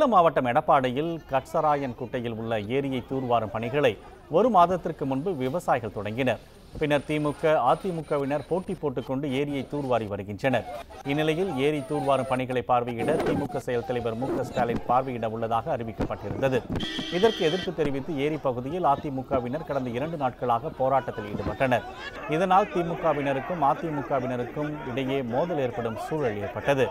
சேலம் மாவட்டம் எடப்பாடியில் கட்சராயன் குட்டையில் உள்ள ஏரியை தூர்வாரும் பணிகளை 1 மாதத்திற்கு முன்பு விவசாயிகள் தொடங்கினர். பின்னர் திமுக, அதிமுகவினர் போட்டி போட்டுக்கொண்டு ஏரியை தூர்வாரி வருகின்றனர். இந்நிலையில் ஏரி தூர்வாரும் பணிகளை பார்வையிட திமுக செயல் தலைவர் மு க ஸ்டாலின் பார்வையிட உள்ளதாக அறிவிக்கப்பட்டிருந்தது. இதற்கு எதிர்ப்பு தெரிவித்து ஏரி பகுதியில் அதிமுகவினர் கடந்த 2 நாட்களாக போராட்டத்தில் ஈடுபட்டனர். இதனால் திமுகவினருக்கும் அதிமுகவினருக்கும் இடையே மோதல் ஏற்படும் சூழல் ஏற்பட்டது.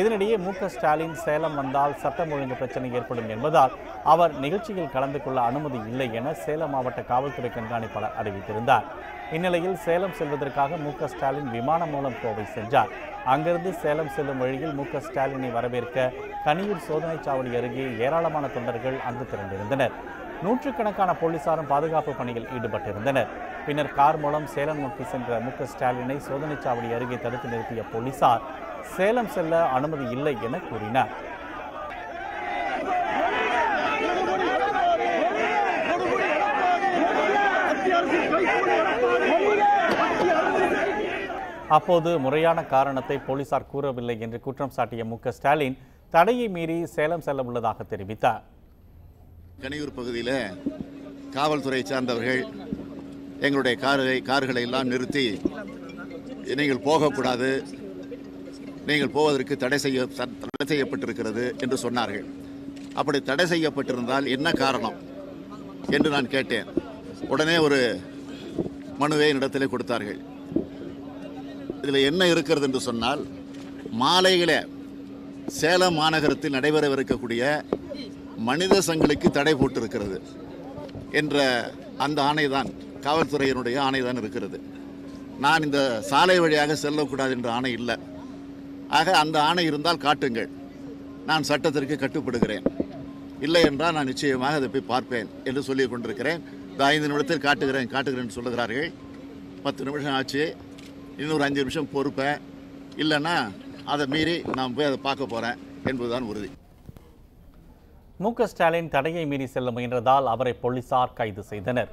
இதனிடையே மு க ஸ்டாலின் சேலம் வந்தால் சட்டம் ஒழுங்கு பிரச்சனை ஏற்படும் என்பதால் அவர் நிகழ்ச்சியில் கலந்து கொள்ள அனுமதி இல்லை என சேலம் மாவட்ட காவல்துறை கண்காணிப்பாளர் அறிவித்திருந்தார். இந்நிலையில் சேலம் செல்வதற்காக மு க ஸ்டாலின் விமானம் மூலம் கோவை சென்றார். அங்கிருந்து சேலம் செல்லும் வழியில் மு க ஸ்டாலினை வரவேற்க கனியூர் சோதனைச் சாவடி அருகே ஏராளமான தொண்டர்கள் அங்கு திரண்டிருந்தனர். நூற்றுக்கணக்கான போலீசாரும் பாதுகாப்பு பணியில் ஈடுபட்டிருந்தனர். பின்னர் கார் மூலம் சேலம் நோக்கி சென்ற மு க ஸ்டாலினை சோதனைச் சாவடி அருகே தடுத்து நிறுத்திய போலீசார் சேலம் செல்ல அனுமதி இல்லை என கூறினார். அப்போது முறையான காரணத்தை போலீசார் கூறவில்லை என்று குற்றம் சாட்டிய மு க ஸ்டாலின் தடையை மீறி சேலம் செல்ல உள்ளதாக தெரிவித்தார். கனியூர் பகுதியில் காவல்துறை சார்ந்தவர்கள் எங்களுடைய கார்களை எல்லாம் நிறுத்தி நீங்கள் போகக்கூடாது, நீங்கள் போவதற்கு தடை செய்யப்பட்டிருக்கிறது என்று சொன்னார்கள். அப்படி தடை செய்யப்பட்டிருந்தால் என்ன காரணம் என்று நான் கேட்டேன். உடனே ஒரு மனுவை என்னிடத்திலே கொடுத்தார்கள். இதில் என்ன இருக்கிறது என்று சொன்னால், மாலையில் சேலம் மாநகரத்தில் நடைபெறவிருக்கக்கூடிய மனித சங்கிலிக்கு தடை போட்டிருக்கிறது என்ற அந்த ஆணைதான், காவல்துறையினுடைய ஆணைதான் இருக்கிறது. நான் இந்த சாலை வழியாக செல்லக்கூடாது என்ற ஆணை இல்லை. ஆக அந்த ஆணை இருந்தால் காட்டுங்கள், நான் சட்டத்திற்கு கட்டுப்படுகிறேன். இல்லை என்றால் நான் நிச்சயமாக அதை போய் பார்ப்பேன் என்று சொல்லி கொண்டிருக்கிறேன். இந்த 5 நிமிடத்தில் காட்டுகிறேன் சொல்லுகிறார்கள். 10 நிமிஷம் ஆச்சு, இன்னொரு 5 நிமிஷம் பொறுப்பேன், இல்லைன்னா அதை மீறி நான் போய் அதை பார்க்க போகிறேன் என்பதுதான் உறுதி. மு க ஸ்டாலின் தடையை மீறி செல்ல முயன்றதால் அவரை போலீசார் கைது செய்தனர்.